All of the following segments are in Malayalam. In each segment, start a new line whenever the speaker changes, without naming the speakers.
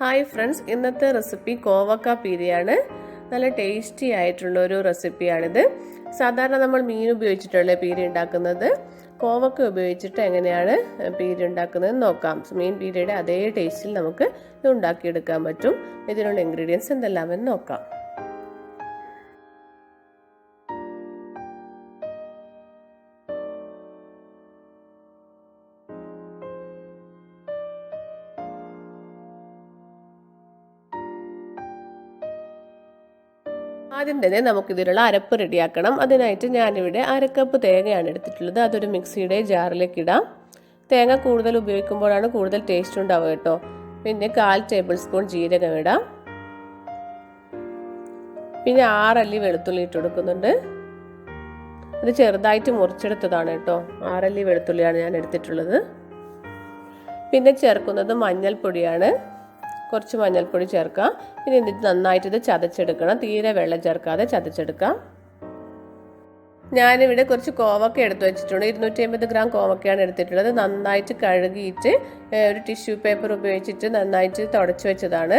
ഹായ് ഫ്രണ്ട്സ്, ഇന്നത്തെ റെസിപ്പി കോവക്ക പീരയാണ്. നല്ല ടേസ്റ്റി ആയിട്ടുള്ള ഒരു റെസിപ്പിയാണിത്. സാധാരണ നമ്മൾ മീൻ ഉപയോഗിച്ചിട്ടുള്ള പീര ഉണ്ടാക്കുന്നത്. കോവക്ക ഉപയോഗിച്ചിട്ട് എങ്ങനെയാണ് പീര ഉണ്ടാക്കുന്നത് നോക്കാം. മീൻ പീരയുടെ അതേ ടേസ്റ്റിൽ നമുക്ക് ഇത് ഉണ്ടാക്കിയെടുക്കാൻ പറ്റും. ഇതിനുള്ള ഇൻഗ്രീഡിയൻസ് എന്തെല്ലാമെന്ന് നോക്കാം. ആദ്യം തന്നെ നമുക്കിതിനുള്ള അരപ്പ് റെഡിയാക്കണം. അതിനായിട്ട് ഞാനിവിടെ അരക്കപ്പ് തേങ്ങയാണ് എടുത്തിട്ടുള്ളത്. അതൊരു മിക്സിയുടെ ജാറിലേക്ക് ഇടാം. തേങ്ങ കൂടുതൽ ഉപയോഗിക്കുമ്പോഴാണ് കൂടുതൽ ടേസ്റ്റ് ഉണ്ടാവുക കേട്ടോ. പിന്നെ 1/4 ടേബിൾ സ്പൂൺ ജീരകം ഇടാം. പിന്നെ 6 അല്ലി വെളുത്തുള്ളി ഇട്ട് കൊടുക്കുന്നുണ്ട്. അത് ചെറുതായിട്ട് മുറിച്ചെടുത്തതാണ് കേട്ടോ. 6 അല്ലി വെളുത്തുള്ളിയാണ് ഞാൻ എടുത്തിട്ടുള്ളത്. പിന്നെ ചേർക്കുന്നത് മഞ്ഞൾപ്പൊടിയാണ്. കുറച്ച് മഞ്ഞൾപ്പൊടി ചേർക്കാം. പിന്നെ എന്നിട്ട് നന്നായിട്ട് ഇത് ചതച്ചെടുക്കണം. തീരെ വെള്ളം ചേർക്കാതെ ചതച്ചെടുക്കാം. ഞാനിവിടെ കുറച്ച് കോവക്ക എടുത്തു വെച്ചിട്ടുണ്ട്. 250 ഗ്രാം കോവക്കയാണ് എടുത്തിട്ടുള്ളത്. നന്നായിട്ട് കഴുകിയിട്ട് ഒരു ടിഷ്യൂ പേപ്പർ ഉപയോഗിച്ചിട്ട് നന്നായിട്ട് തുടച്ചു വെച്ചതാണ്.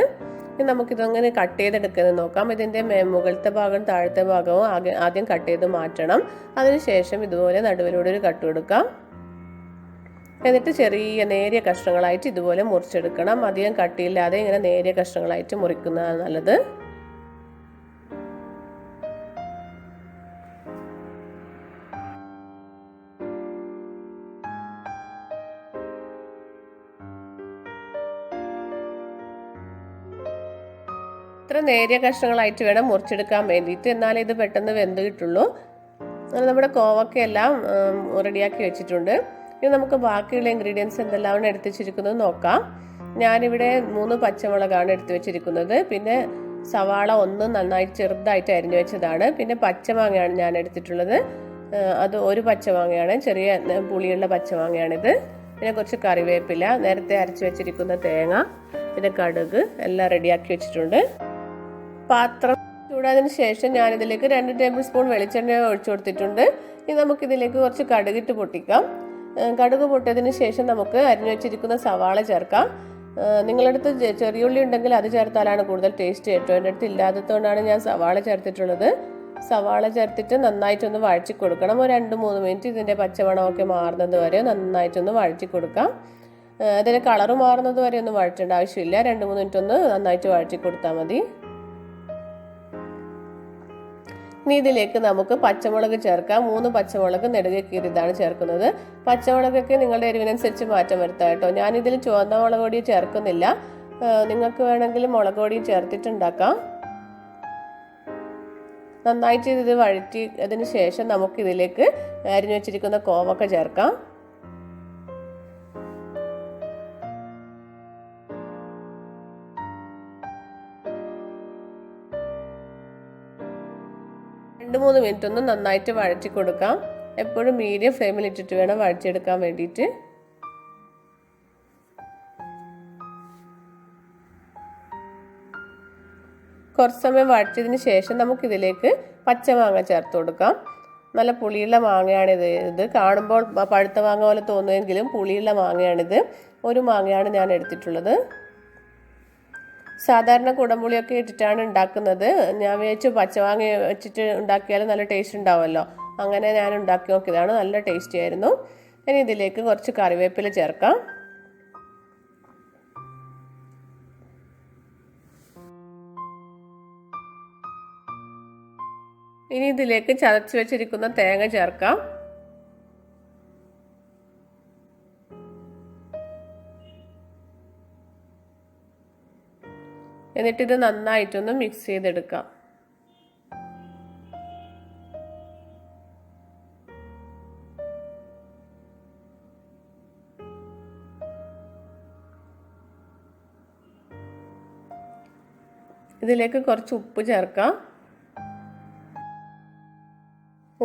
ഇനി നമുക്കിതങ്ങനെ കട്ട് ചെയ്തെടുക്കുന്നത് നോക്കാം. ഇതിൻ്റെ മുകളിലത്തെ ഭാഗം താഴത്തെ ഭാഗവും ആദ്യം കട്ട് ചെയ്ത് മാറ്റണം. അതിനുശേഷം ഇതുപോലെ നടുവിലൂടെ ഒരു കട്ട് കൊടുക്കാം. എന്നിട്ട് ചെറിയ നേരിയ കഷ്ണങ്ങളായിട്ട് ഇതുപോലെ മുറിച്ചെടുക്കണം. അധികം കട്ടിയില്ലാതെ ഇങ്ങനെ നേരിയ കഷ്ണങ്ങളായിട്ട് മുറിക്കുന്നതാണ് നല്ലത്. ഇത്ര നേരിയ കഷ്ണങ്ങളായിട്ട് വേണം മുറിച്ചെടുക്കാൻ വേണ്ടിയിട്ട്. എന്നാലേ ഇത് പെട്ടെന്ന് വെന്ത് കിട്ടുള്ളൂ. അങ്ങനെ നമ്മുടെ കോവക്കയെല്ലാം റെഡിയാക്കി വെച്ചിട്ടുണ്ട്. ഇനി നമുക്ക് ബാക്കിയുള്ള ഇൻഗ്രീഡിയൻസ് എന്തെല്ലാം എടുത്ത് വെച്ചിരിക്കുന്നത് നോക്കാം. ഞാനിവിടെ 3 പച്ചമുളകാണ് എടുത്തു വെച്ചിരിക്കുന്നത്. പിന്നെ സവാള 1 നന്നായി ചെറുതായിട്ട് അരിഞ്ഞു വെച്ചതാണ്. പിന്നെ പച്ചമാങ്ങയാണ് ഞാൻ എടുത്തിട്ടുള്ളത്. അത് 1 പച്ചമാങ്ങയാണ്, ചെറിയ പുളിയുള്ള പച്ചമാങ്ങയാണിത്. പിന്നെ കുറച്ച് കറിവേപ്പില, നേരത്തെ അരച്ചു വെച്ചിരിക്കുന്ന തേങ്ങ, പിന്നെ കടുക് എല്ലാം റെഡിയാക്കി വെച്ചിട്ടുണ്ട്. പാത്രം ചൂടാതിന് ശേഷം ഞാനിതിലേക്ക് 2 ടേബിൾ സ്പൂൺ വെളിച്ചെണ്ണ ഒഴിച്ചു കൊടുത്തിട്ടുണ്ട്. ഇനി നമുക്കിതിലേക്ക് കുറച്ച് കടുകിട്ട് പൊട്ടിക്കാം. കടുക് പൊട്ടിയതിന് ശേഷം നമുക്ക് അരിഞ്ഞു വെച്ചിരിക്കുന്ന സവാള ചേർക്കാം. നിങ്ങളുടെ അടുത്ത് ചെറിയുള്ളി ഉണ്ടെങ്കിൽ അത് ചേർത്താലാണ് കൂടുതൽ ടേസ്റ്റ് കേട്ടോ. എൻ്റെ അടുത്ത് ഇല്ലാത്തതുകൊണ്ടാണ് ഞാൻ സവാള ചേർത്തിട്ടുള്ളത്. സവാള ചേർത്തിട്ട് നന്നായിട്ടൊന്ന് വഴറ്റി കൊടുക്കണം. ഒരു 2-3 മിനിറ്റ് ഇതിൻ്റെ പച്ചമണമൊക്കെ മാറുന്നത് വരെ നന്നായിട്ടൊന്ന് വഴറ്റി കൊടുക്കാം. അതിൻ്റെ കളറ് മാറുന്നത് വരെ ഒന്നും വഴറ്റേണ്ട ആവശ്യമില്ല. 2-3 മിനിറ്റ് ഒന്ന് നന്നായിട്ട് വഴറ്റി കൊടുത്താൽ മതി. ഇനി ഇതിലേക്ക് നമുക്ക് പച്ചമുളക് ചേർക്കാം. 3 പച്ചമുളക് നെടുകെ കീറിയതാണ് ചേർക്കുന്നത്. പച്ചമുളകൊക്കെ നിങ്ങളുടെ എരിവിനനുസരിച്ച് മാറ്റം വരുത്താം കേട്ടോ. ഞാനിതിൽ ചുവന്ന മുളക് പൊടി ചേർക്കുന്നില്ല. നിങ്ങൾക്ക് വേണമെങ്കിൽ മുളക് പൊടി ചേർത്തിട്ടുണ്ടാക്കാം. നന്നായിട്ട് ഇത് വഴറ്റി അതിന് ശേഷം നമുക്കിതിലേക്ക് അരിഞ്ഞു വെച്ചിരിക്കുന്ന കോവക്ക ചേർക്കാം. രണ്ട് 3 മിനിറ്റ് ഒന്ന് നന്നായിട്ട് വഴറ്റി കൊടുക്കാം. എപ്പോഴും മീഡിയം ഫ്ലെയിമിൽ ഇട്ടിട്ട് വേണം വഴറ്റിയെടുക്കാൻ വേണ്ടിയിട്ട്. കുറച്ച് സമയം വഴറ്റിയതിന് ശേഷം നമുക്കിതിലേക്ക് പച്ചമാങ്ങ ചേർത്ത് കൊടുക്കാം. നല്ല പുളിയുള്ള മാങ്ങയാണിത്. ഇത് കാണുമ്പോൾ പഴുത്ത മാങ്ങ പോലെ തോന്നുമെങ്കിലും പുളിയുള്ള മാങ്ങയാണിത്. 1 മാങ്ങയാണ് ഞാൻ എടുത്തിട്ടുള്ളത്. സാധാരണ കുടംപുളിയൊക്കെ ഇട്ടിട്ടാണ് ഉണ്ടാക്കുന്നത്. ഞാൻ വിചാരിച്ചു പച്ചമാങ്ങ വെച്ചിട്ട് ഉണ്ടാക്കിയാൽ നല്ല ടേസ്റ്റ് ഉണ്ടാവുമല്ലോ. അങ്ങനെ ഞാൻ ഉണ്ടാക്കി നോക്കിയതാണ്. നല്ല ടേസ്റ്റി ആയിരുന്നു. ഇനി ഇതിലേക്ക് കുറച്ച് കറിവേപ്പില ചേർക്കാം. ഇനി ഇതിലേക്ക് ചതച്ച് വെച്ചിരിക്കുന്ന തേങ്ങ ചേർക്കാം. എന്നിട്ടിത് നന്നായിട്ടൊന്ന് മിക്സ് ചെയ്തെടുക്കാം. ഇതിലേക്ക് കുറച്ച് ഉപ്പ് ചേർക്കാം.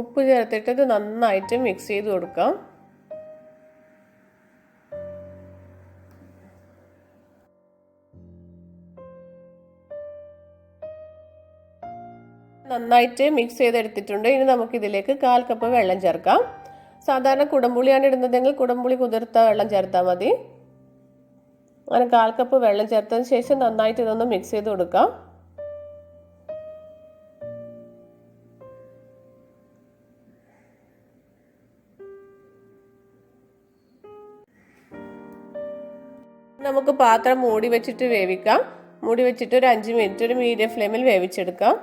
ഉപ്പ് ചേർത്തിട്ട് ഇത് നന്നായിട്ട് മിക്സ് ചെയ്ത് കൊടുക്കാം. നന്നായിട്ട് മിക്സ് ചെയ്തെടുത്തിട്ടുണ്ട്. ഇനി നമുക്കിതിലേക്ക് 1/4 കപ്പ് വെള്ളം ചേർക്കാം. സാധാരണ കുടംപുളിയാണ് ഇടുന്നതെങ്കിൽ കുടംപുളി കുതിർത്ത വെള്ളം ചേർത്താൽ മതി. അങ്ങനെ 1/4 കപ്പ് വെള്ളം ചേർത്തതിന് ശേഷം നന്നായിട്ട് ഇതൊന്ന് മിക്സ് ചെയ്ത് കൊടുക്കാം. നമുക്ക് പാത്രം മൂടി വെച്ചിട്ട് വേവിക്കാം. മൂടി വെച്ചിട്ട് ഒരു 5 മിനിറ്റ് ഒരു മീഡിയം ഫ്ലെയിമിൽ വേവിച്ചെടുക്കാം.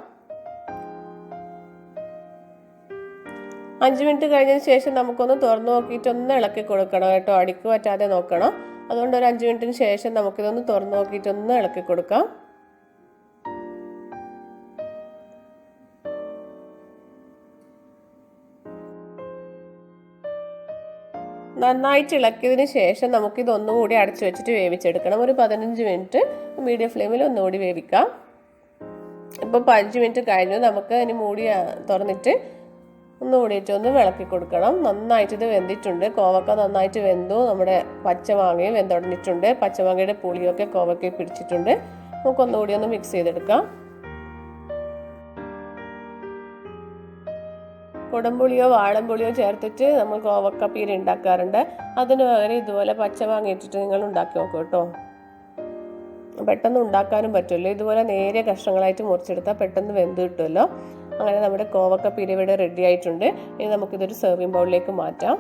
5 മിനിറ്റ് കഴിഞ്ഞതിന് ശേഷം നമുക്കൊന്ന് തുറന്നു നോക്കിയിട്ട് ഒന്ന് ഇളക്കി കൊടുക്കണം കേട്ടോ. അടിക്ക് പറ്റാതെ നോക്കണം. അതുകൊണ്ട് ഒരു 5 മിനിറ്റിന് ശേഷം നമുക്കിതൊന്ന് തുറന്നു നോക്കിയിട്ട് ഒന്ന് ഇളക്കി കൊടുക്കാം. നന്നായിട്ട് ഇളക്കിയതിന് ശേഷം നമുക്കിത് ഒന്നുകൂടി അടച്ചു വെച്ചിട്ട് വേവിച്ചെടുക്കണം. ഒരു 15 മിനിറ്റ് മീഡിയം ഫ്ലെയിമിൽ ഒന്നുകൂടി വേവിക്കാം. ഇപ്പോൾ 5 മിനിറ്റ് കഴിഞ്ഞു. നമുക്ക് ഇനി മൂടി തുറന്നിട്ട് ഒന്നുകൂടിയിട്ട് ഒന്ന് ഇളക്കി കൊടുക്കണം. നന്നായിട്ട് ഇത് വെന്തിട്ടുണ്ട്. കോവക്ക നന്നായിട്ട് വെന്തു. നമ്മുടെ പച്ചമാങ്ങയും വെന്തുടഞ്ഞിട്ടുണ്ട്. പച്ചമാങ്ങയുടെ പുളിയൊക്കെ കോവക്കയിൽ പിടിച്ചിട്ടുണ്ട്. നമുക്കൊന്നുകൂടി ഒന്ന് മിക്സ് ചെയ്തെടുക്കാം. കുടംപുളിയോ വാളംപുളിയോ ചേർത്തിട്ട് നമ്മൾ കോവക്ക പീര ഉണ്ടാക്കാറുണ്ട്. അതിന് പകരം ഇതുപോലെ പച്ചമാങ്ങ ഇട്ടിട്ട് നിങ്ങൾ ഉണ്ടാക്കി നോക്കൂ കേട്ടോ. പെട്ടെന്ന് ഉണ്ടാക്കാനും പറ്റുമല്ലോ. ഇതുപോലെ നേരിയ കഷ്ണങ്ങളായിട്ട് മുറിച്ചെടുത്താൽ പെട്ടെന്ന് വെന്ത് കിട്ടുമല്ലോ. അങ്ങനെ നമ്മുടെ കോവക്ക പീര ഇവിടെ റെഡി ആയിട്ടുണ്ട്. ഇനി നമുക്കിതൊരു സെർവിങ് ബൗളിലേക്ക് മാറ്റാം.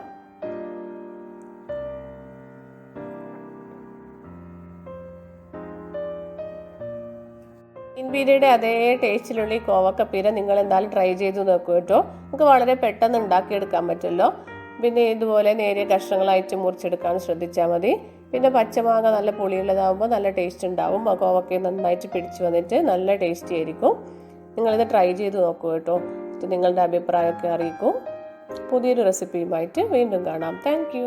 മീൻ പീരയുടെ അതേ ടേസ്റ്റിലുള്ള ഈ കോവക്ക പീര നിങ്ങൾ എന്തായാലും ട്രൈ ചെയ്ത് നോക്കൂ കേട്ടോ. നമുക്ക് വളരെ പെട്ടെന്ന് ഉണ്ടാക്കിയെടുക്കാൻ പറ്റുമല്ലോ. പിന്നെ ഇതുപോലെ നേരിയ കഷ്ണങ്ങളായിട്ട് മുറിച്ചെടുക്കാൻ ശ്രദ്ധിച്ചാൽ മതി. പിന്നെ പച്ചമാങ്ങ നല്ല പുളിയുള്ളതാകുമ്പോൾ നല്ല ടേസ്റ്റ് ഉണ്ടാവും. ആ കോവക്കയും നന്നായിട്ട് പിടിച്ചു വന്നിട്ട് നല്ല ടേസ്റ്റി ആയിരിക്കും. നിങ്ങളിത് ട്രൈ ചെയ്ത് നോക്കൂ കേട്ടോ. നിങ്ങളുടെ അഭിപ്രായമൊക്കെ അറിയിക്കൂ. പുതിയൊരു റെസിപ്പിയുമായിട്ട് വീണ്ടും കാണാം. താങ്ക്